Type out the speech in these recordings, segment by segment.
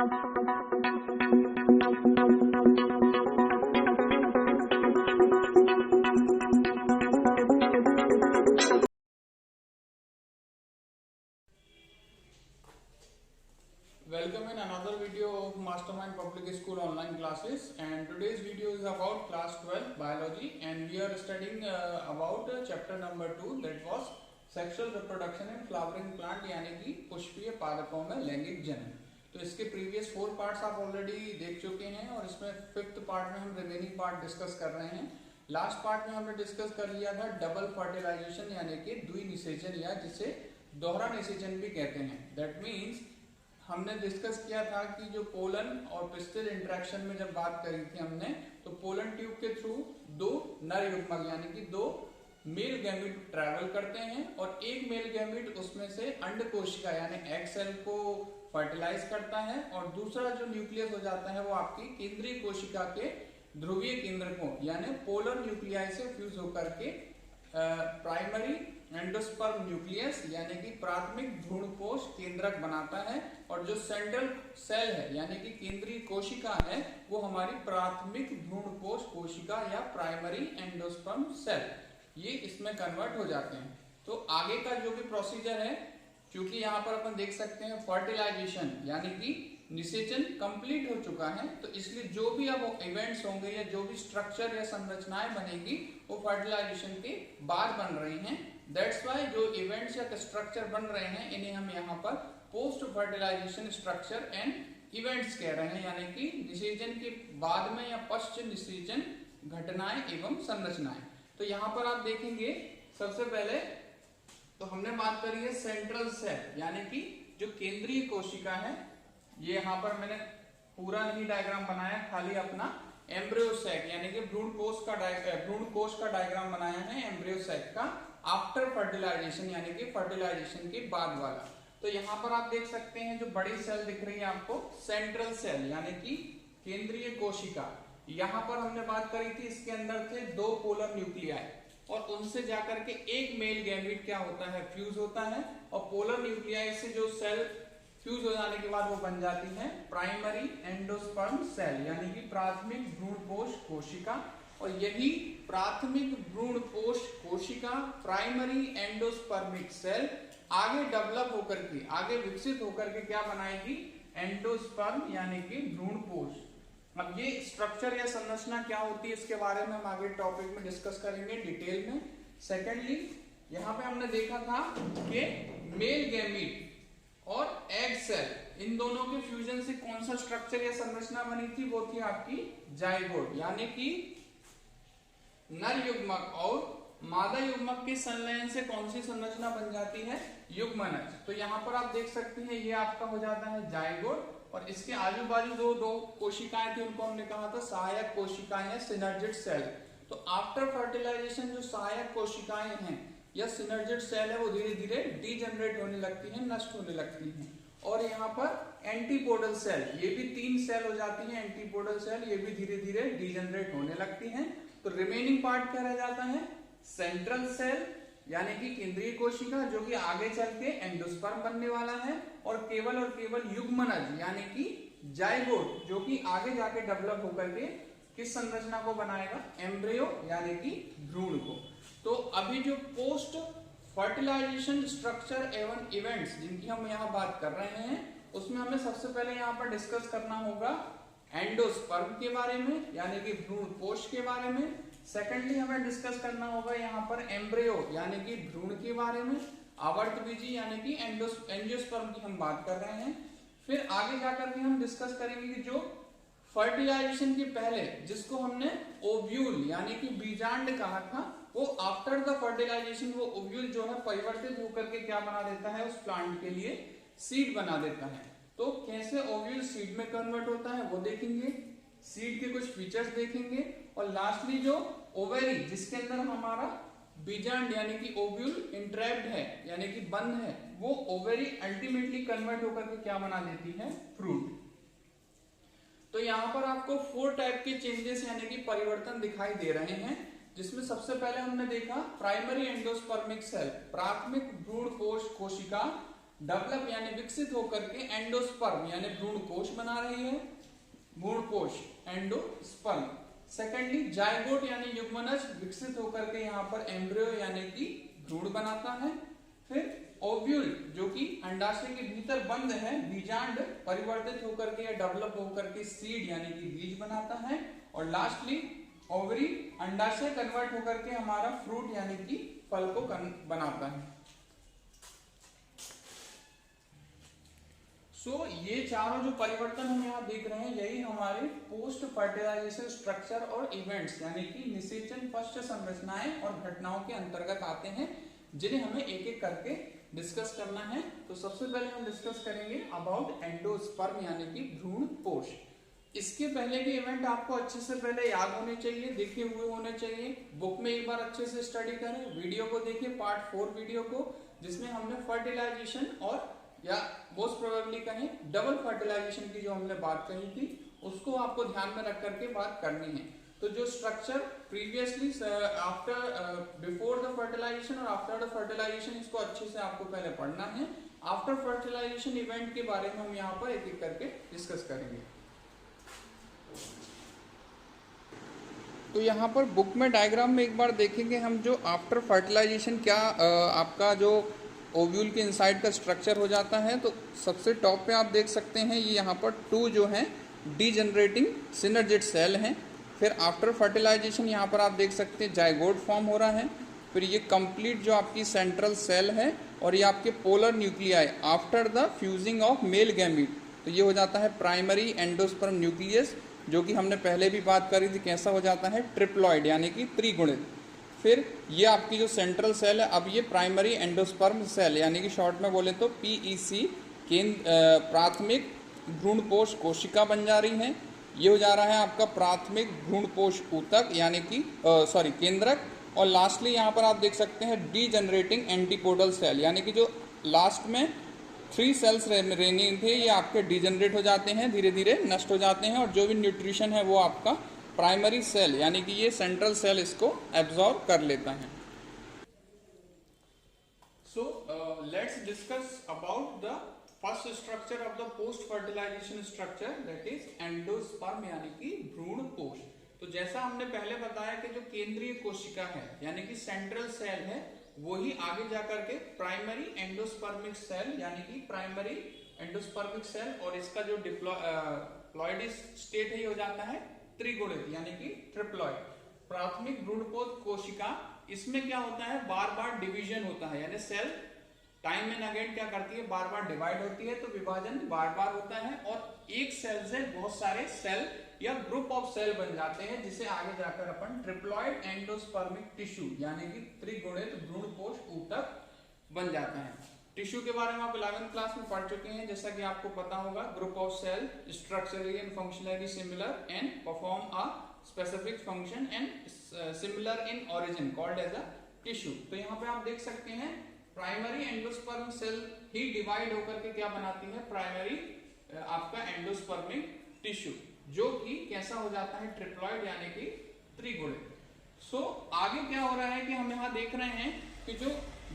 Welcome in another video of Mastermind Public School online classes, and today's video is about class 12 biology, and we are studying about chapter number 2, that was sexual reproduction in flowering plant यानी कि पुष्पीय पादपों में लैंगिक जनन। तो इसके previous 4 parts आप ऑलरेडी देख चुके हैं और इसमें 5th पार्ट में हम रिमेनिंग पार्ट डिस्कस कर रहे हैं। लास्ट पार्ट में हमने डिस्कस कर लिया था डबल फर्टिलाइजेशन यानी कि द्विनिषेचन या जिसे दोहरा निषेचन भी कहते हैं। दैट मीन्स हमने डिस्कस किया था कि जो पोलन और पिस्टिल इंटरेक्शन में जब बात करी थी हमने, तो पोलन ट्यूब के थ्रू 2 नर युग्मक यानी कि 2 मेल गैमीट ट्रैवल करते हैं और एक मेल गैमीट उसमें से अंड कोशिका यानी एग सेल को फर्टिलाइज करता है और दूसरा जो न्यूक्लियस हो जाता है वो आपकी केंद्रीय कोशिका के ध्रुवीय केंद्रकों यानी पोलर न्यूक्लियाई से फ्यूज होकर के प्राइमरी एंडोस्पर्म न्यूक्लियस यानी कि प्राथमिक भ्रूणकोश केंद्रक बनाता है और जो सेंट्रल सेल है यानी कि केंद्रीय कोशिका है वो हमारी प्राथमिक भ्रूणकोश कोशिका या प्राइमरी एंडोस्पर्म सेल ये इसमें कन्वर्ट हो जाते हैं। तो आगे का जो भी प्रोसीजर है, क्योंकि यहाँ पर अपन देख सकते हैं फर्टिलाइजेशन यानी कि निषेचन कंप्लीट हो चुका है, तो इसलिए जो भी अब इवेंट्स होंगे या जो भी स्ट्रक्चर या संरचनाएं बनेगी वो फर्टिलाइजेशन के बाद बन रही हैं। दैट्स वाई जो इवेंट्स या स्ट्रक्चर बन रहे हैं इन्हें हम यहाँ पर post fertilisation structure and events कह रहे हैं, यानी कि निषेचन के बाद में या पश्च निषेचन घटनाएं एवं संरचनाएं। तो यहाँ पर आप देखेंगे सबसे पहले तो हमने बात करी है सेंट्रल सेल यानी कि जो केंद्रीय कोशिका है। ये यहाँ पर मैंने पूरा नहीं डायग्राम बनाया, खाली अपना एम्ब्रियो सैक यानी कि भ्रूणकोश का डायग्राम बनाया है एम्ब्रियो सैक का आफ्टर फर्टिलाइजेशन यानी कि फर्टिलाइजेशन के बाद वाला। तो यहाँ पर आप देख सकते हैं जो बड़ी सेल दिख रही है आपको सेंट्रल सेल यानी कि केंद्रीय कोशिका। यहाँ पर हमने बात करी थी इसके अंदर थे 2 पोलर न्यूक्लियाई और उनसे जाकर के एक मेल गैमीट क्या होता है फ्यूज होता है और पोलर न्यूक्लियाई से जो सेल फ्यूज हो जाने के बाद वो बन जाती है प्राइमरी एंडोस्पर्म सेल यानी कि प्राथमिक भ्रूणकोश कोशिका। और यही प्राथमिक भ्रूणकोश कोशिका प्राइमरी एंडोस्पर्मिक सेल आगे डेवलप होकर के आगे विकसित होकर के क्या बनाएगी एंडोस्पर्म यानी कि भ्रूणकोश। अब ये स्ट्रक्चर या संरचना क्या होती है इसके बारे में हम आगे टॉपिक में डिस्कस करेंगे डिटेल में। सेकेंडली यहाँ पे हमने देखा था कि मेल गैमीट और एग सेल इन दोनों के फ्यूजन से कौन सा स्ट्रक्चर या संरचना बनी थी, वो थी आपकी जाइगोट यानी कि नर युग्मक और मादा युग्मक के संलयन से कौन सी संरचना बन जाती है युग्मनज। तो यहाँ पर आप देख सकते हैं ये आपका हो जाता है जाइगोट और इसके आजू बाजू दो कोशिकाएं थी उनको हमने कहा था सहायक कोशिकाएं या सिनर्जिड सेल। तो आफ्टर फर्टिलाइजेशन जो सहायक कोशिकाएं हैं या सिनर्जिड सेल है वो धीरे धीरे डीजनरेट होने लगती हैं, नष्ट होने लगती हैं। और यहाँ पर एंटीपोडल सेल ये भी 3 सेल हो जाती हैं एंटीपोडल सेल, ये भी धीरे धीरे डीजनरेट होने लगती हैं। तो रिमेनिंग पार्ट क्या रह जाता है सेंट्रल सेल यानी कि केंद्रीय कोशिका जो कि आगे चल के एंडोस्पर्म बनने वाला है और केवल युग्मनज यानी कि जाइगोट जो कि आगे जाके डेवलप होकर के किस संरचना को बनाएगा एम्ब्रियो यानी कि भ्रूण को। तो अभी जो पोस्ट फर्टिलाइजेशन स्ट्रक्चर एवं इवेंट्स जिनकी हम यहाँ बात कर रहे हैं उसमें हमें सबसे पहले यहाँ पर डिस्कस करना होगा एंडोस्पर्म के बारे में यानी कि भ्रूणकोश के बारे में। सेकेंडली हमें डिस्कस करना होगा यहाँ पर एम्ब्रियो यानी कि भ्रूण के बारे में, आवर्तबीजी यानी कि एंजियोस्पर्म की हम बात कर रहे हैं। फिर आगे जाकर के हम डिस्कस करेंगे कि जो फर्टिलाइजेशन के पहले जिसको हमने ओव्यूल यानी कि बीजांड कहा था वो आफ्टर द फर्टिलाइजेशन वो ओव्यूल जो है परिवर्तित होकर के क्या बना देता है उस प्लांट के लिए सीड बना देता है। तो कैसे ओव्यूल सीड में कन्वर्ट होता है वो देखेंगे, सीड के कुछ फीचर्स देखेंगे और लास्टली जो ओवेरी जिसके अंदर हमारा बीजांड यानी कि ओव्यूल इंट्रैप्ड है यानी कि बंद है वो ओवेरी अल्टीमेटली कन्वर्ट होकर के क्या बना देती है फ्रूट। तो यहाँ पर आपको 4 टाइप के चेंजेस यानी कि परिवर्तन दिखाई दे रहे हैं, जिसमें सबसे पहले हमने देखा प्राइमरी एंडोस्पर्मिक सेल प्राथमिक भ्रूणकोश कोशिका डेवलप यानी विकसित होकर के एंडोस्पर्म यानी भ्रूण कोश बना रही है, भ्रूण कोश एंडोस्पर्म। सेकेंडली जायगोट यानी युग्मनज विकसित होकर के यहाँ पर एम्ब्रियो यानी कि भ्रूण बनाता है। फिर ओव्यूल जो कि अंडाशय के भीतर बंद है, बीजांड परिवर्तित होकर के या डेवलप होकर के सीड यानी कि बीज बनाता है। और लास्टली ओवरी अंडाशय कन्वर्ट होकर के हमारा फ्रूट यानी कि फल को बनाता है। ये चारों जो परिवर्तन हम यहाँ देख रहे हैं यही हमारे पोस्ट फर्टिलाइजेशन स्ट्रक्चर और इवेंट्स यानी कि निषेचन पश्च संरचनाएं और घटनाओं के अंतर्गत आते हैं, जिन्हें हमें एक एक करके डिस्कस करना है। तो सबसे पहले हम डिस्कस करेंगे अबाउट एंडोस्पर्म यानी कि भ्रूण कोश। इसके पहले के इवेंट आपको अच्छे से पहले याद होने चाहिए, देखे हुए होने चाहिए, बुक में एक बार अच्छे से स्टडी करें, वीडियो को देखिए, पार्ट 4 वीडियो को, जिसमें हमने फर्टिलाइजेशन और या मोस्ट प्रोबेबली कहें डबल फर्टिलाइजेशन की जो हमने बात कही थी उसको आपको ध्यान में रख करके बात करनी है। तो जो structure previously after before the fertilisation और आफ्टर द फर्टिलाइजेशन, इसको अच्छे से आपको पहले पढ़ना है। आफ्टर फर्टिलाइजेशन इवेंट के बारे में हम यहाँ पर एक एक करके डिस्कस करेंगे। तो यहाँ पर बुक में डायग्राम में एक बार देखेंगे हम, जो आफ्टर फर्टिलाइजेशन क्या आपका जो ओव्यूल के इनसाइड का स्ट्रक्चर हो जाता है। तो सबसे टॉप पे आप देख सकते हैं ये यहाँ पर 2 जो हैं डीजनरेटिंग सिनर्जिड सेल हैं। फिर आफ्टर फर्टिलाइजेशन यहाँ पर आप देख सकते हैं जायगोट फॉर्म हो रहा है। फिर ये कंप्लीट जो आपकी सेंट्रल सेल है और ये आपके polar nuclei after the fusing of male gamete, तो ये हो जाता है प्राइमरी एंडोस्पर्म न्यूक्लियस, जो कि हमने पहले भी बात करी थी कैसा हो जाता है, ट्रिप्लॉइड यानी कि त्रिगुणित। फिर ये आपकी जो सेंट्रल सेल है, अब ये प्राइमरी एंडोस्पर्म सेल यानी कि शॉर्ट में बोले तो पीईसी प्राथमिक भ्रूणपोष कोशिका बन जा रही है। ये हो जा रहा है आपका प्राथमिक भ्रूणपोष ऊतक यानी कि केंद्रक। और लास्टली यहाँ पर आप देख सकते हैं डीजनरेटिंग एंटीपोडल सेल यानी कि जो लास्ट में 3 सेल्स रहने थे ये आपके डीजनरेट हो जाते हैं, धीरे धीरे नष्ट हो जाते हैं, और जो भी न्यूट्रिशन है वो आपका प्राइमरी सेल यानी कि ये सेंट्रल सेल इसको एब्जॉर्ब कर लेता है। So let's discuss about the first structure of the post fertilisation structure, that is endosperm यानी कि भ्रूण कोश। तो जैसा हमने पहले बताया कि जो केंद्रीय कोशिका है यानी कि सेंट्रल सेल है, वही आगे जाकर के प्राइमरी एंडोस्पर्मिक सेल यानी कि प्राइमरी एंडोस्पर्मिक सेल, और इसका जो डिप्लॉइड स्टेट है ये हो जाता है त्रिगुणित यानी कि ट्रिप्लॉइड। प्राथमिक भ्रूणपोष कोशिका, इसमें क्या होता है, बार बार डिवीजन होता है, यानी सेल टाइम एंड अगेन क्या करती है, बार बार डिवाइड होती है, तो विभाजन बार बार होता है और एक सेल से बहुत सारे सेल या ग्रुप ऑफ सेल बन जाते हैं, जिसे आगे जाकर अपन ट्रिप्लॉइड एंडोस्पर्मिक टिश्यू यानी कि त्रिगुणित भ्रूणपोष ऊतक बन जाता है। टिश्यू के बारे में आप 11th क्लास में पढ़ चुके हैं, जैसा कि आपको पता होगा, group of cell structurally and functionally similar and perform a specific function and similar in origin called as a tissue. तो यहाँ पे आप देख सकते हैं प्राइमरी एंडोस्पर्म सेल ही डिवाइड होकर के क्या बनाती है, प्राइमरी आपका एंडोस्पर्मिक टिश्यू, जो कि कैसा हो जाता है, ट्रिप्लॉइड यानी कि त्रिगुणित। सो आगे क्या हो रहा है कि हम यहाँ देख रहे हैं कि जो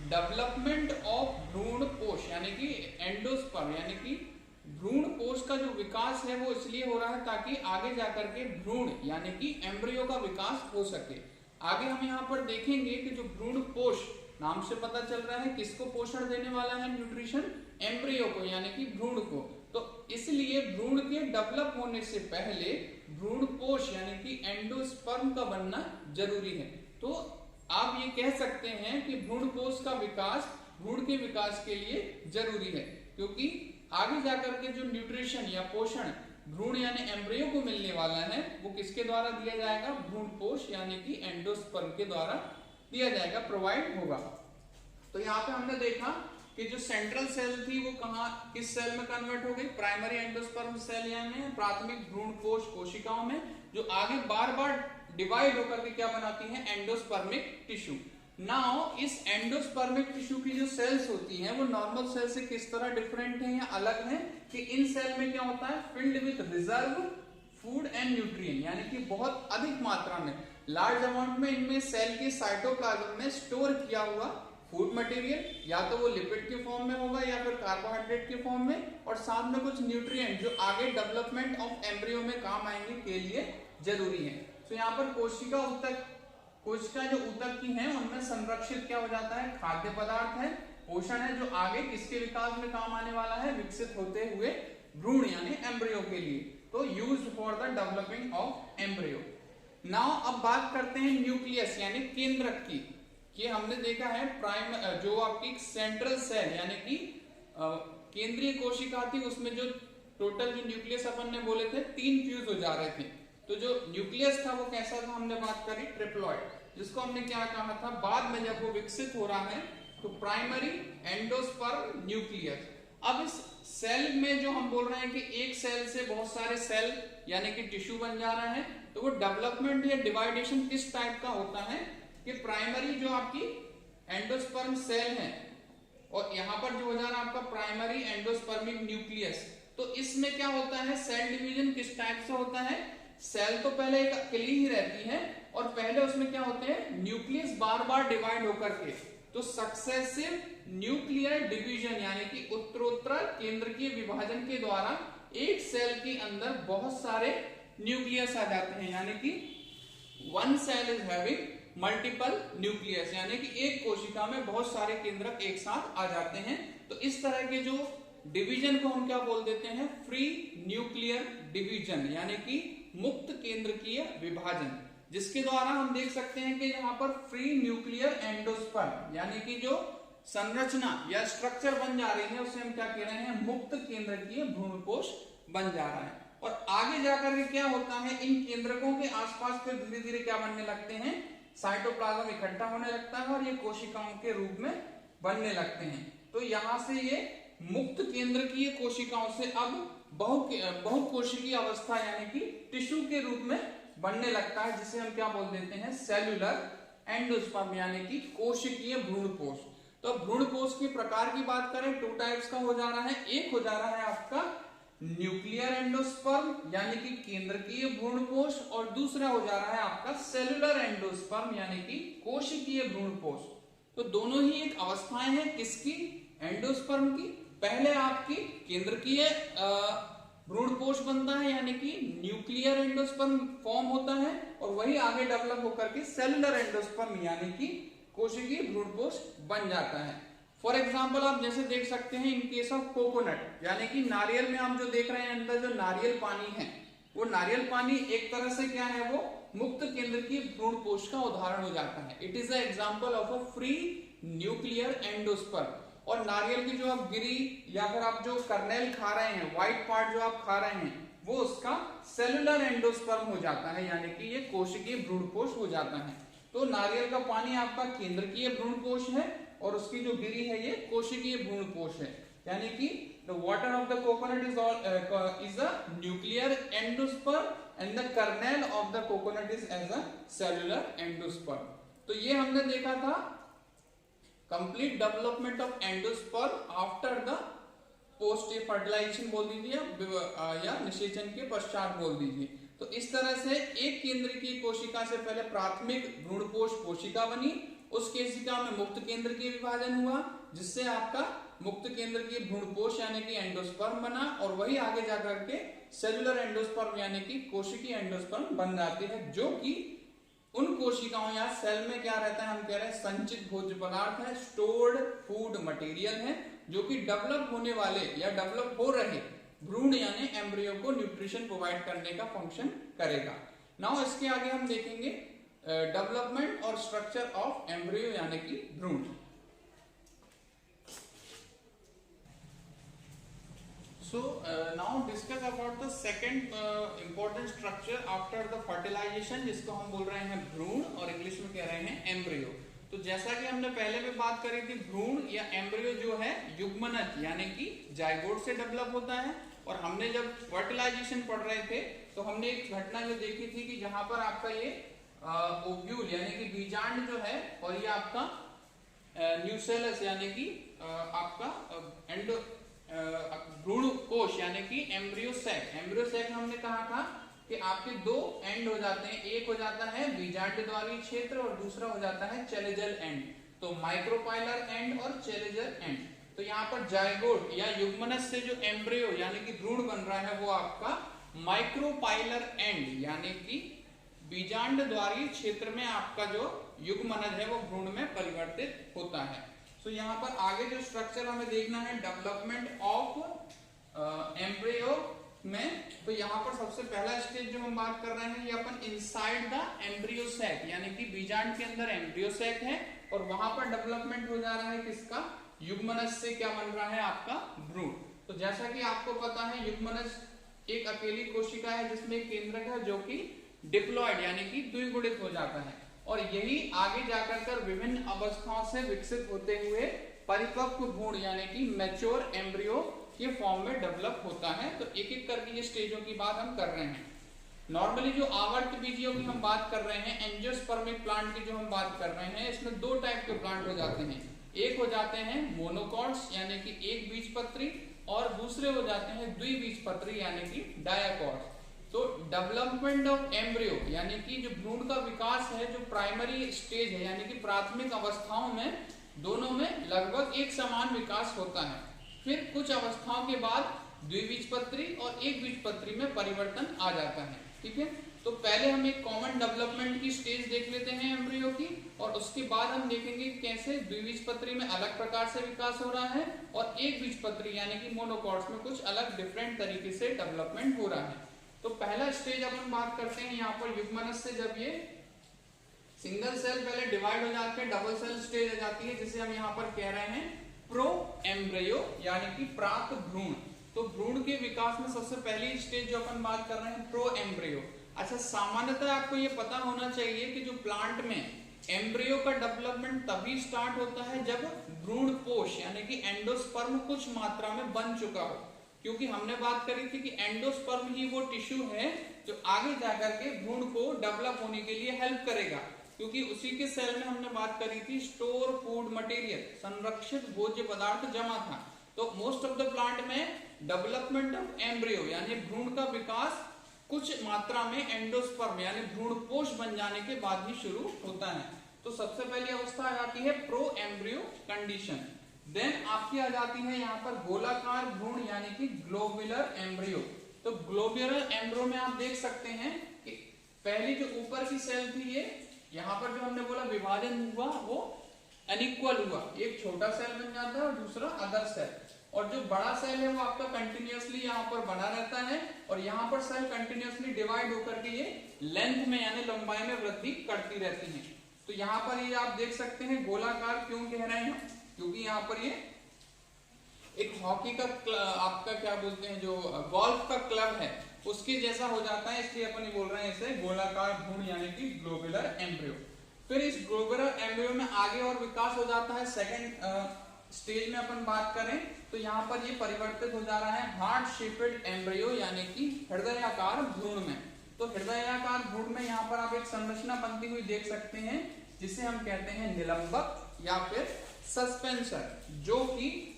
डेवलपमेंट ऑफ भ्रूण कोश यानी कि एंडोस्पर्म यानी कि भ्रूण कोश का जो विकास है वो इसलिए हो रहा है ताकि आगे जाकर के भ्रूण यानी कि एम्ब्रियो का विकास हो सके। आगे हम यहाँ पर देखेंगे कि जो भ्रूण कोश, नाम से पता चल रहा है किसको पोषण देने वाला है, न्यूट्रिशन, एम्ब्रियो को यानी कि भ्रूण को। तो इसलिए भ्रूण के डेवलप होने से पहले भ्रूण कोश यानी कि एंडोस्पर्म का बनना जरूरी है। तो आप ये कह सकते हैं कि भ्रूण कोश का विकास भ्रूण के विकास के लिए जरूरी है, क्योंकि आगे जाकर के जो न्यूट्रिशन या पोषण भ्रूण यानी एम्ब्रियो को मिलने वाला है वो किसके द्वारा दिया जाएगा, भ्रूण कोश यानी कि एंडोस्पर्म के द्वारा दिया जाएगा, प्रोवाइड होगा। तो यहाँ पे हमने देखा कि जो सेंट्रल सेल थी वो कहाँ, किस सेल में कन्वर्ट हो गई, प्राइमरी एंडोस्पर्म सेल यानी प्राथमिक भ्रूण कोश कोशिकाओं में, जो आगे बार बार डिवाइड होकर के क्या बनाती है, एंडोस्पर्मिक टिश्यू। नाउ इस एंडोस्पर्मिक टिश्यू की जो सेल्स होती हैं वो नॉर्मल सेल से किस तरह डिफरेंट है या अलग है कि इन सेल में क्या होता है, filled with reserve food and nutrient, यानी कि बहुत अधिक मात्रा में, लार्ज अमाउंट में इनमें सेल के साइटोप्लाज्म में स्टोर किया हुआ फूड मटेरियल, या तो वो लिपिड के फॉर्म में होगा या फिर कार्बोहाइड्रेट के फॉर्म में, और साथ में कुछ न्यूट्रिएंट जो आगे डेवलपमेंट ऑफ एम्ब्रियो में काम आएंगे के लिए जरूरी है। तो यहाँ पर कोशिका जो ऊतक की है उनमें संरक्षित क्या हो जाता है, खाद्य पदार्थ है, पोषण है, जो आगे किसके विकास में काम आने वाला है, विकसित होते हुए भ्रूण यानी एम्ब्रियो के लिए, तो used for the developing of embryo. Now अब बात करते हैं न्यूक्लियस यानी केंद्रक की। ये हमने देखा है जो आपकी सेंट्रल सेल यानी कि केंद्रीय कोशिका थी, उसमें जो टोटल जो न्यूक्लियस अपन ने बोले थे 3 फ्यूज हो जा रहे थे। तो जो न्यूक्लियस था वो कैसा था, हमने बात करी ट्रिप्लॉइड, जिसको हमने क्या कहा था, बाद में जब वो विकसित हो रहा है तो प्राइमरी एंडोस्पर्म न्यूक्लियस। अब इस सेल में जो हम बोल रहे हैं कि एक सेल से बहुत सारे सेल यानी कि टिश्यू बन जा रहे हैं, तो वो डेवलपमेंट या डिवाइडेशन किस टाइप का होता है कि प्राइमरी जो आपकी एंडोस्पर्म सेल है और यहाँ पर जो हो जा रहा है आपका प्राइमरी एंडोस्पर्मिक न्यूक्लियस, तो इसमें क्या होता है, सेल डिवीजन किस टाइप से होता है, सेल तो पहले एक अकेली ही रहती है और पहले उसमें क्या होते हैं, न्यूक्लियस बार बार डिवाइड होकर के, तो सक्सेसिव न्यूक्लियर डिवीजन यानी कि उत्तरोत्तर केंद्रकीय विभाजन के द्वारा एक सेल के अंदर बहुत सारे न्यूक्लियस आ जाते हैं, यानी कि one cell is having multiple nucleus, यानी कि एक कोशिका में बहुत सारे केंद्रक एक साथ आ जाते हैं। तो इस तरह के जो डिवीजन को हम क्या बोल देते हैं, फ्री न्यूक्लियर डिवीजन यानी कि मुक्त केंद्रकीय विभाजन, जिसके द्वारा हम देख सकते हैं कि यहाँ पर फ्री न्यूक्लियर एंडोस्पर्म यानी कि जो संरचना या स्ट्रक्चर बन जा रही है उसे हम क्या कह रहे हैं, मुक्त केंद्रकीय भ्रूणकोश बन जा रहा है। और आगे जाकर के क्या होता है, इन केंद्रकों के आसपास फिर धीरे धीरे क्या बनने लगते हैं, साइटोप्लाज्म इकट्ठा होने लगता है और ये कोशिकाओं के रूप में बनने लगते हैं। तो यहाँ से ये मुक्त केंद्रकीय कोशिकाओं से अब बहुकोशिकीय अवस्था यानी कि टिश्यू के रूप में बनने लगता है, जिसे हम क्या बोल देते हैं, सेल्यूलर एंडोस्पर्म यानी कि कोशिकीय भ्रूणकोश। तो भ्रूणकोश के प्रकार की बात करें, 2 टाइप्स का हो जा रहा है। एक हो जा रहा है आपका न्यूक्लियर एंडोस्पर्म यानी कि केंद्रकीय भ्रूणकोश, और दूसरा हो जा रहा है आपका सेल्यूलर एंडोस्पर्म यानी कि कोशिकीय भ्रूणकोश। तो दोनों ही एक अवस्थाएं हैं किसकी, एंडोस्पर्म की। पहले आपकी केंद्रकीय भ्रूणकोश बनता है यानी कि न्यूक्लियर एंडोस्पर्म फॉर्म होता है, और वही आगे डेवलप होकर के सेल्यूलर एंडोस्पर्म यानी कि कोशिकीय भ्रूणकोश बन जाता है। फॉर एग्जाम्पल आप जैसे देख सकते हैं इन केस ऑफ कोकोनट यानी कि नारियल में हम जो देख रहे हैं अंदर जो नारियल पानी है, वो नारियल पानी एक तरह से क्या है, वो मुक्त केंद्रकीय भ्रूणकोश का उदाहरण हो जाता है। It is a example of a free nuclear endosperm. और नारियल की जो आप गिरी या फिर आप जो कर्नेल खा रहे हैं, व्हाइट पार्ट जो आप खा रहे हैं, वो उसका सेल्यूलर एंडोस्पर्म हो जाता है यानी कि ये कोशिकीय भ्रूणकोश हो जाता है। तो नारियल का पानी आपका केंद्रकीय भ्रूणकोश है और उसकी जो गिरी है ये कोशिकीय भ्रूणकोश है, यानी कि the water of the coconut is a nuclear endosperm and the kernel of the coconut is as a cellular endosperm. तो ये हमने देखा था complete development of endosperm after the post fertilisation बोल दीजिए या निषेचन के पश्चात बोल दीजिए। तो इस तरह से एक केंद्रकीय कोशिका से पहले प्राथमिक भ्रूणकोश कोशिका बनी, उस कोशिका में मुक्त केंद्रकीय विभाजन हुआ जिससे आपका मुक्त केंद्रकीय भ्रूणकोश यानी कि एंडोस्पर्म बना, और वही आगे जाकर के सेल्यूलर एंडोस्पर्म यानी कि कोशिकीय एंडोस्पर्म बन जाती है, जो कि उन कोशिकाओं या सेल में क्या रहता है, हम कह रहे हैं संचित भोज्य पदार्थ है, स्टोर्ड फूड मटेरियल है, जो कि डेवलप होने वाले या डेवलप हो रहे भ्रूण यानी एम्ब्रियो को न्यूट्रिशन प्रोवाइड करने का फंक्शन करेगा। नाउ इसके आगे हम देखेंगे डेवलपमेंट और स्ट्रक्चर ऑफ एम्ब्रियो यानी कि भ्रूण। So now discuss about the second important structure after the fertilization, जिसको हम बोल रहे हैं भ्रूण और इंग्लिश में कह रहे हैं एम्ब्रियो। तो जैसा कि हमने पहले भी बात करी थी, भ्रूण या एम्ब्रियो जो है युग्मनज यानी कि जाइगोट से डेवलप होता है, और हमने जब फर्टिलाइजेशन पढ़ रहे थे तो हमने एक घटना जो देखी थी कि जहां पर आपका ये ओव्यूल यानी कि बीजांड जो है, और ये आपका न्यूसेलस यानी कि आपका भ्रूण कोश यानी कि एम्ब्रियो सैक हमने कहा था कि आपके 2 एंड हो जाते हैं, एक हो जाता है बीजांड द्वारी क्षेत्र और दूसरा हो जाता है चलेजल एंड। तो माइक्रोपाइलर एंड और चैलेंजर एंड। तो यहाँ पर जायगोट या युग्मनज से जो एम्ब्रियो यानी कि भ्रूण बन रहा है वो आपका माइक्रोपाइलर एंड यानी कि बीजांड द्वारी क्षेत्र में आपका जो युग्मनज है वो भ्रूण में परिवर्तित होता है। तो यहाँ पर आगे जो स्ट्रक्चर हमें देखना है डेवलपमेंट ऑफ एम्ब्रियो में, तो यहाँ पर सबसे पहला स्टेज जो हम बात कर रहे हैं ये अपन इनसाइड द एम्ब्रियो सैक यानी कि बीजांड के अंदर एम्ब्रियो सैक है और वहां पर डेवलपमेंट हो जा रहा है किसका, युग्मनज से क्या बन रहा है आपका भ्रूण। तो जैसा कि आपको पता है युग्मनज एक अकेली कोशिका है जिसमें एक केंद्रक है जो कि डिप्लॉयड यानी कि द्विगुणित हो जाता है और यही आगे जाकर कर विभिन्न अवस्थाओं से विकसित होते हुए परिपक्व भ्रूण यानी कि मैच्योर एम्ब्रियो के फॉर्म में डेवलप होता है। तो एक एक करके ये स्टेजों की बात हम कर रहे हैं। नॉर्मली जो आवर्त बीजियों की हम बात कर रहे हैं, एंजियोस्पर्मिक प्लांट की जो हम बात कर रहे हैं, इसमें दो टाइप के प्लांट हो जाते हैं। एक हो जाते हैं मोनोकॉट्स यानी कि एक बीजपत्री और दूसरे हो जाते हैं द्विबीजपत्री यानी कि डायाकॉट्स। तो डेवलपमेंट ऑफ एम्ब्रियो यानी कि जो भ्रूण का विकास है जो प्राइमरी स्टेज है यानी कि प्राथमिक अवस्थाओं में दोनों में लगभग एक समान विकास होता है। फिर कुछ अवस्थाओं के बाद द्विबीजपत्री और एक बीजपत्री में परिवर्तन आ जाता है। ठीक है, तो पहले हम एक कॉमन डेवलपमेंट की स्टेज देख लेते हैं एम्ब्रियो की और उसके बाद हम देखेंगे कैसे द्विबीजपत्री में अलग प्रकार से विकास हो रहा है और एक बीजपत्री यानी कि मोनोकॉट्स में कुछ अलग डिफरेंट तरीके से डेवलपमेंट हो रहा है। तो पहला स्टेज अपन बात करते हैं यहाँ पर युग्मनज से जब ये सिंगल सेल पहले डिवाइड हो जाते हैं, डबल सेल स्टेज आ जाती है जिसे हम यहाँ पर कह रहे हैं प्रो एम्ब्रियो यानी कि प्राक भ्रूण। तो भ्रूण के विकास में सबसे पहली स्टेज जो अपन बात कर रहे हैं प्रो एम्ब्रियो। अच्छा, सामान्यतः आपको ये पता होना चाहिए कि जो प्लांट में एम्ब्रियो का डेवलपमेंट तभी स्टार्ट होता है जब भ्रूण कोश यानी कि एंडोस्पर्म कुछ मात्रा में बन चुका हो, क्योंकि हमने बात करी थी कि एंडोस्पर्म ही वो टिश्यू है जो आगे जाकर के भ्रूण को डेवलप होने के लिए हेल्प करेगा, क्योंकि उसी के सेल में हमने बात करी थी स्टोर फूड मटेरियल, संरक्षित भोज्य पदार्थ जमा था। तो मोस्ट ऑफ द प्लांट में डेवलपमेंट ऑफ एम्ब्रियो यानी भ्रूण का विकास कुछ मात्रा में एंडोस्पर्म यानी भ्रूण कोश बन जाने के बाद ही शुरू होता है। तो सबसे पहली अवस्था आ जाती है प्रो एम्ब्रियो कंडीशन। देन आपकी आ जाती है यहाँ पर गोलाकार भ्रूण यानी कि ग्लोबुलर एम्ब्रियो। तो ग्लोबुलर एम्ब्रियो में आप देख सकते हैं कि पहली जो ऊपर की सेल थी ये यहाँ पर जो हमने बोला विभाजन हुआ वो अनइक्वल हुआ, एक छोटा सेल बन जाता है और दूसरा अदर सेल, और जो बड़ा सेल है वो आपका कंटिन्यूअसली यहाँ पर बना रहता है और यहाँ पर सेल कंटिन्यूअसली डिवाइड होकर के ये लेंथ में यानी लंबाई में वृद्धि करती रहती है। तो यहाँ पर ये आप देख सकते हैं गोलाकार क्यों कह रहे हैं, क्योंकि यहाँ पर ये एक हॉकी का आपका क्या बोलते हैं जो गोल्फ का क्लब है उसके जैसा हो जाता है, इसलिए अपन बोल रहे हैं इसे गोलाकार भ्रूण यानी कि ग्लोबुलर एम्ब्रियो। फिर इस ग्लोबुलर एम्ब्रियो में आगे और विकास हो जाता है सेकंड स्टेज में अपन बात करें तो यहाँ पर ये परिवर्तित हो जा रहा है हार्ट शेपेड एम्ब्रियो यानी कि हृदयाकार भ्रूण में। तो हृदयाकार भ्रूण में यहाँ पर आप एक संरचना बनती हुई देख सकते हैं जिसे हम कहते हैं निलंबक या फिर सस्पेंसर, जो कि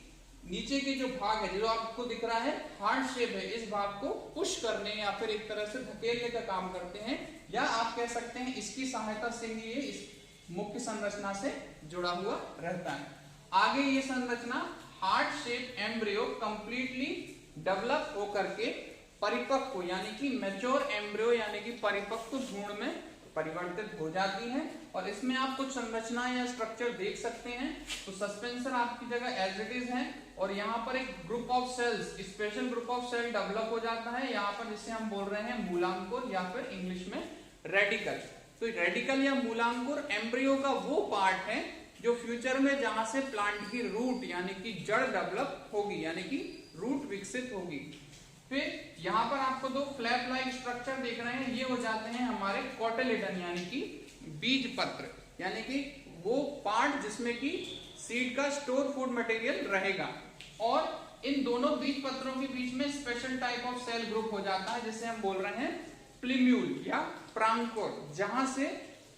नीचे के जो भाग है जो आपको दिख रहा है हार्ट शेप है, इस भाग को पुश करने या फिर एक तरह से धकेलने का काम करते हैं, या आप कह सकते हैं इसकी सहायता से ही ये इस मुख्य संरचना से जुड़ा हुआ रहता है। आगे ये संरचना heart shape embryo completely develop होकर के परिपक्व यानी कि मैच्योर एम्ब्रियो यानी कि परिपक्व भ्रूण में परिवर्तित हो जाती है और इसमें आप कुछ संरचना या स्ट्रक्चर देख सकते हैं। तो सस्पेंसर आपकी जगह एज इट इज है और यहाँ पर एक group of cells, special group of cell develop हो जाता है यहाँ पर, जिसे हम बोल रहे हैं मूलांकुर या फिर इंग्लिश में रेडिकल। तो रेडिकल या मूलांकुर एम्ब्रियो का वो पार्ट है जो फ्यूचर में जहां से प्लांट की रूट यानी कि जड़ डेवलप होगी यानी कि रूट विकसित होगी। फिर यहाँ पर आपको दो फ्लैप लाइक स्ट्रक्चर देख रहे हैं, ये हो जाते हैं हमारे कोटिलेडन यानी कि बीज पत्र, यानी कि वो पार्ट जिसमें कि सीड का स्टोर फूड मटेरियल रहेगा। और इन दोनों बीज पत्रों के बीच में special type of cell group हो जाता है जिसे हम बोल रहे हैं प्लीम्यूल या प्रांकोर, जहां से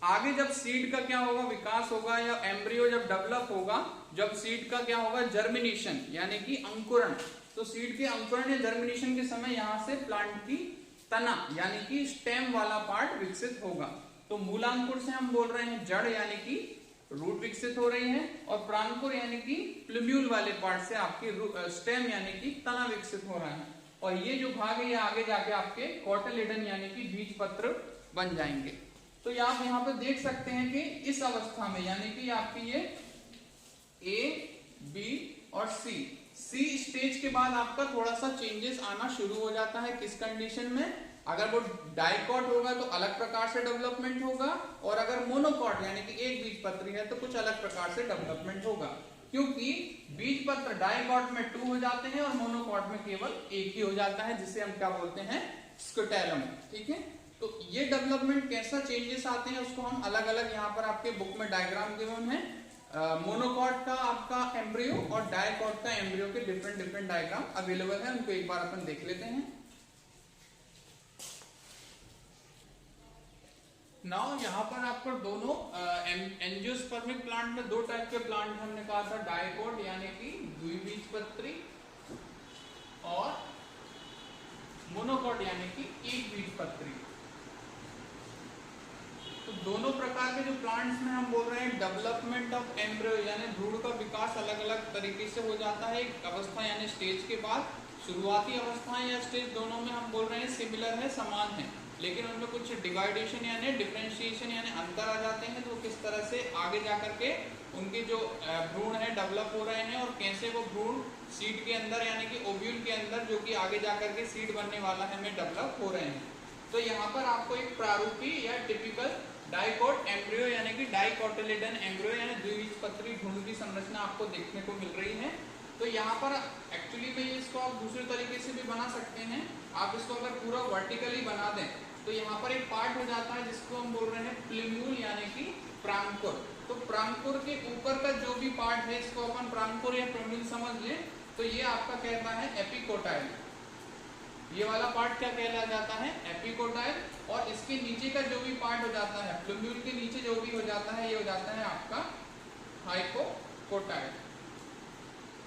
आगे जब सीड का क्या होगा विकास होगा या एम्ब्रियो जब डेवलप होगा, जब सीड का क्या होगा जर्मिनेशन यानी कि अंकुरण। तो सीड के अंकुरण या जर्मिनेशन के समय यहाँ से प्लांट की तना यानी कि स्टेम वाला पार्ट विकसित होगा। तो मूलांकुर से हम बोल रहे हैं जड़ यानी कि रूट विकसित हो रही है, और प्रांकुर यानी कि प्लूम्यूल वाले पार्ट से आपकी स्टेम यानी कि तना विकसित हो रहा है, और ये जो भाग है ये आगे जाके आपके कॉटिलेडन यानी कि बीज पत्र बन जाएंगे। तो आप यहाँ पे देख सकते हैं कि इस अवस्था में यानी कि आपकी ये ए, बी और सी स्टेज के बाद आपका थोड़ा सा चेंजेस आना शुरू हो जाता है। किस कंडीशन में? अगर वो डाइकॉट होगा तो अलग प्रकार से डेवलपमेंट होगा, और अगर मोनोकॉट यानी कि एक बीज पत्री है तो कुछ अलग प्रकार से डेवलपमेंट होगा, क्योंकि बीज पत्र डाइकॉट में 2 हो जाते हैं और मोनोकॉट में केवल एक ही हो जाता है, जिसे हम क्या बोलते हैं? स्क्यूटेलम। ठीक है, तो ये डेवलपमेंट कैसा चेंजेस आते हैं उसको हम अलग अलग यहाँ पर आपके बुक में डायग्राम गिवन है। मोनोकॉट का आपका एम्ब्रियो और डाइकॉट का एम्ब्रियो के डिफरेंट डायग्राम अवेलेबल है, उनको एक बार अपन देख लेते हैं। नाउ यहाँ पर आपको दोनों एंजियोस्पर्मिक प्लांट में 2 टाइप के प्लांट हमने कहा था, डाइकॉट यानी कि द्विबीजपत्री और मोनोकॉट यानी कि एक बीजपत्री। तो दोनों प्रकार के जो प्लांट्स में हम बोल रहे हैं डेवलपमेंट ऑफ एम्ब्रियो यानी भ्रूण का विकास अलग अलग तरीके से हो जाता है। एक अवस्था यानी स्टेज के बाद शुरुआती अवस्थाएं या स्टेज दोनों में हम बोल रहे हैं सिमिलर है, समान है, लेकिन उनमें कुछ डिवाइडेशन यानी डिफरेंशिएशन यानी अंतर आ जाते हैं। तो किस तरह से आगे जाकर के उनके जो भ्रूण है डेवलप हो रहे हैं और कैसे वो भ्रूण सीड के अंदर यानी कि ओव्यूल के अंदर जो कि आगे जाकर के सीड बनने वाला है में डेवलप हो रहे हैं। तो यहाँ पर आपको एक प्रारूपी या टिपिकल डाइकॉट एम्ब्रियो यानी कि डाइकोटिलेडन एम्ब्रियो यानी द्विबीजपत्री भ्रूण की संरचना आपको देखने को मिल रही है। तो यहाँ पर एक्चुअली में इसको आप दूसरे तरीके से भी बना सकते हैं। आप इसको अगर पूरा वर्टिकली बना दें तो यहाँ पर एक पार्ट हो जाता है जिसको हम बोल रहे हैं प्लूम्यूल यानी कि प्रांकुर। तो प्रांकुर के ऊपर का जो भी पार्ट है इसको अपन प्रांकुर या प्लूम्यूल समझ लें, तो ये आपका कहता है एपिकोटाइल। ये वाला पार्ट क्या कहला जाता है? एपिकोटाइल। और इसके नीचे का जो भी पार्ट हो जाता है प्लूम्यूल के नीचे जो भी हो जाता है ये हो जाता है आपका हाइपोकोटाइल।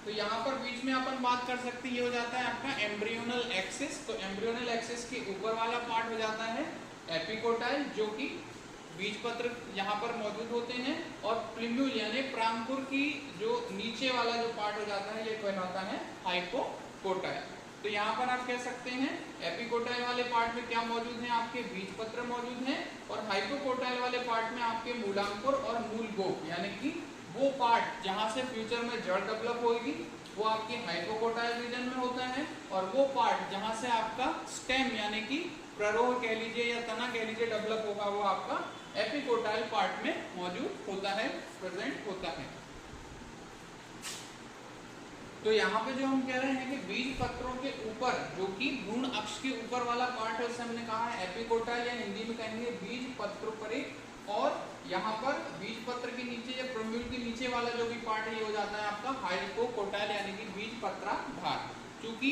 तो यहाँ पर बीच में अपन बात कर सकते हैं, ये हो जाता है आपका एम्ब्रियोनल एक्सिस। तो एम्ब्रियोनल एक्सिस के ऊपर वाला पार्ट हो जाता है एपिकोटाइल, जो कि बीजपत्र यहाँ पर मौजूद होते हैं, और प्लूम्यूल यानी प्रांकुर की जो नीचे वाला जो पार्ट हो जाता है ये कहलाता है हाइपोकोटाइल। तो यहाँ पर आप कह सकते हैं एपिकोटाइल वाले पार्ट में क्या मौजूद है? आपके बीजपत्र मौजूद हैं, और हाइपोकोटाइल वाले पार्ट में आपके मूलांकुर और मूल गोप यानी कि वो पार्ट जहां से फ्यूचर में जड़ डेवलप होगी वो आपके हाइपोकोटाइल रीजन में होता है, और वो पार्ट जहां से आपका स्टेम यानी कि प्ररोह कह लीजिए या तना कह लीजिए डेवलप होगा वो आपका एपिकोटाइल पार्ट में मौजूद होता है, प्रेजेंट होता है। तो यहाँ पे जो हम कह रहे हैं कि बीज पत्रों के ऊपर जो कि भ्रूण अक्ष के ऊपर वाला पार्ट है उसे हमने कहा है एपिकोटाइल या हिंदी में कहेंगे बीज पत्रोपरिक, और यहाँ पर बीज पत्र के नीचे या प्लूम्यूल के नीचे वाला जो भी पार्ट है ये हो जाता है आपका हाइपोकोटाइल यानी कि बीज पत्राधार। चूंकि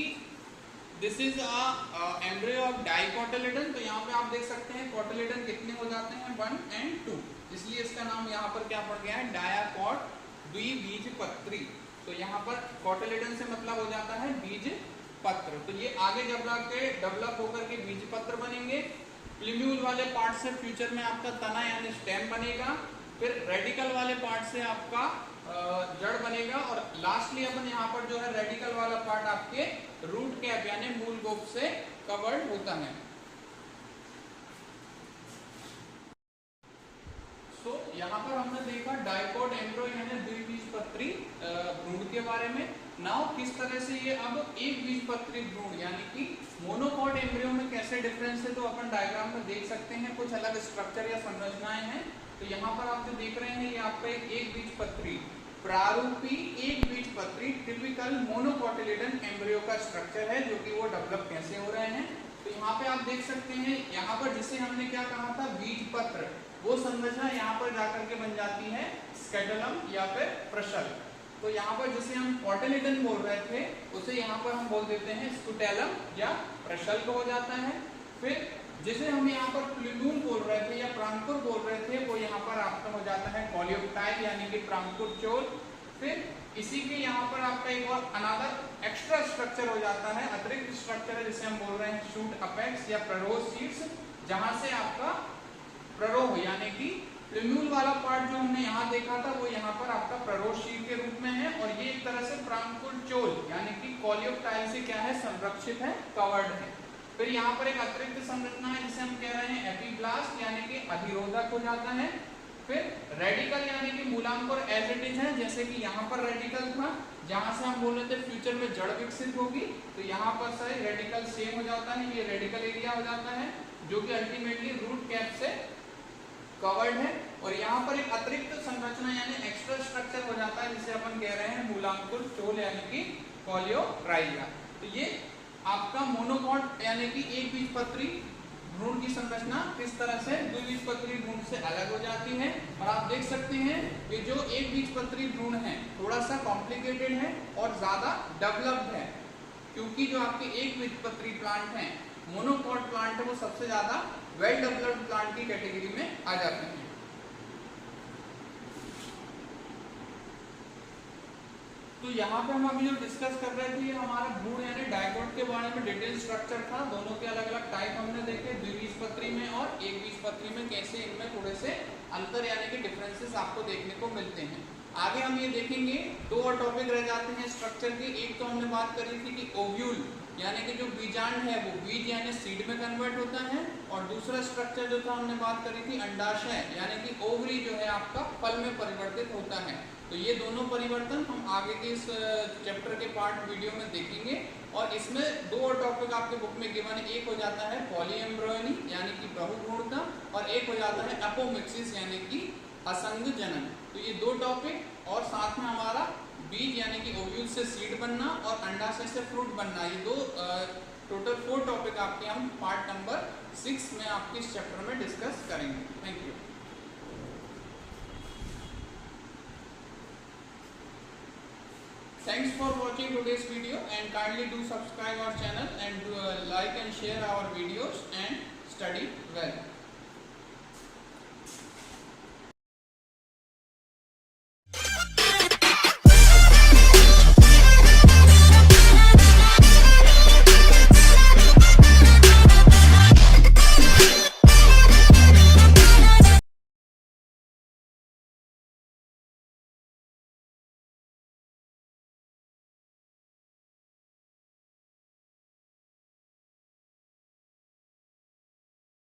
this is embryo of dicotyledon, तो यहाँ पे आप देख सकते हैं कोटिलेडन कितने हो जाते हैं 1 और 2, इसलिए इसका नाम यहाँ पर क्या पड़ गया है डायाकॉट द्विबीजपत्री। तो यहाँ पर कोटिलेडन से मतलब हो जाता है बीज पत्र। तो ये आगे जब डेवलप होकर के बीज पत्र बनेंगे। प्लूम्यूल वाले पार्ट से फ्यूचर में आपका तना यानी स्टेम बनेगा, फिर रेडिकल वाले पार्ट से आपका जड़ बनेगा, और लास्टली अपन यहाँ पर जो है रेडिकल वाला पार्ट आपके रूट कैप यानी मूल गोप से कवर्ड होता है। तो यहाँ पर हमने देखा डाइकोट एम्ब्रियो यानी द्विबीजपत्री भ्रूण के बारे में। नाउ किस तरह से ये अब एक बीजपत्री भ्रूण यानी कि मोनोकॉट एम्ब्रियो में कैसे डिफरेंस है तो अपन डायग्राम में देख सकते हैं। कुछ अलग स्ट्रक्चर या संरचनाएं हैं। तो यहाँ पर आप जो देख रहे हैं ये आपका एक बीजपत्री प्रारूपी एक बीजपत्री टिपिकल मोनोकोटिलेडन एम्ब्रियो का स्ट्रक्चर है, जो कि वो डेवलप कैसे हो रहे हैं। तो यहाँ पे आप देख सकते हैं यहाँ पर जिसे हमने क्या कहा था बीजपत्र, वो संरचना यहाँ पर जाकर के बन जाती है स्केटलम या फिर प्रशल। तो यहाँ पर जिसे हम कोटिलेडन बोल रहे थे उसे यहाँ पर हम बोल देते हैं स्कूटेलम या प्रशल हो जाता है। फिर जिसे हम यहाँ पर प्लूम्यूल बोल रहे थे या प्रांकुर बोल रहे थे वो यहाँ पर आपका हो जाता है कोलियोप्टाइल यानी कि प्रांकुर चोल। फिर इसी के यहाँ पर आपका एक और अनदर एक्स्ट्रा स्ट्रक्चर हो जाता है, अतिरिक्त स्ट्रक्चर है जिसे हम बोल रहे हैं शूट अपेक्स या प्ररोह शीर्ष, जहां से आपका प्ररोह यानी कि प्लूम्यूल वाला पार्ट जो हमने यहाँ देखा था वो यहाँ पर आपका प्ररोष शील के रूप में है, और ये एक तरह से प्रांकुल यानी कि कॉलियोप्टाइल से क्या है, संरक्षित है, कवर्ड है। फिर यहाँ पर एक अतिरिक्त संरचना है जिसे हम कह रहे हैं एपीब्लास्ट यानी कि अधिरोधक हो जाता है। फिर रेडिकल यानी कि मूलांक और एज इट इज है, जैसे कि यहाँ पर रेडिकल था, जहां से हम बोल रहे थे फ्यूचर में जड़ विकसित होगी, तो यहाँ पर सारे रेडिकल सेम हो जाता है, ये रेडिकल एरिया हो जाता है जो कि अल्टीमेटली रूट कैप से कवर्ड है। और यहाँ पर एक अतिरिक्त संरचना यानी एक्स्ट्रा स्ट्रक्चर हो जाता है जिसे अपन कह रहे हैं मूलांकुर चोल यानी कि कॉलियोट्राइया। तो ये आपका मोनोकॉट यानी कि एक बीजपत्री भ्रूण की संरचना किस तरह से द्विबीजपत्री भ्रूण से अलग हो जाती है। और आप देख सकते हैं कि जो एक बीजपत्री भ्रूण है थोड़ा सा कॉम्प्लिकेटेड है और ज्यादा डेवलप्ड है, क्योंकि जो आपके एक बीजपत्री प्लांट हैं, मोनोकॉट प्लांट है, वो सबसे ज्यादा वेल डेवलप्ड प्लांट की कैटेगरी में आ जाते हैं। तो यहाँ पे हम अभी जो डिस्कस कर रहे थे, ये हमारा भ्रूण यानी डायकोट के बारे में डिटेल स्ट्रक्चर था। दोनों के अलग अलग टाइप हमने देखे, द्विबीजपत्री में और एक बीजपत्री में, कैसे इनमें थोड़े से अंतर यानी कि डिफरेंसेस आपको देखने को मिलते हैं। आगे हम ये देखेंगे, दो और टॉपिक रह जाते हैं स्ट्रक्चर के। एक तो हमने बात करी थी कि ओव्यूल यानी कि जो बीजांड है वो बीज यानी सीड में कन्वर्ट होता है, और दूसरा स्ट्रक्चर जो था हमने बात करी थी अंडाशय यानी कि ओवरी जो है आपका फल में परिवर्तित होता है। तो ये दोनों परिवर्तन हम आगे के इस चैप्टर के पार्ट वीडियो में देखेंगे। और इसमें दो और टॉपिक आपके बुक में गिवन है, एक हो जाता है पॉलीएम्ब्रियोनी यानी कि बहुभ्रूणता, और एक हो जाता है एपोमिक्सिस यानी कि असंग जनन। तो ये दो टॉपिक और साथ में हमारा बीज यानी कि ओव्यूल से सीड बनना और अंडाशय से फ्रूट बनना, ये दो टोटल 4 टॉपिक आपके हम पार्ट नंबर 6 में आपके इस चैप्टर में डिस्कस करेंगे। Thank you. Thanks for watching today's video, and kindly do subscribe our channel and like and share our videos and study well.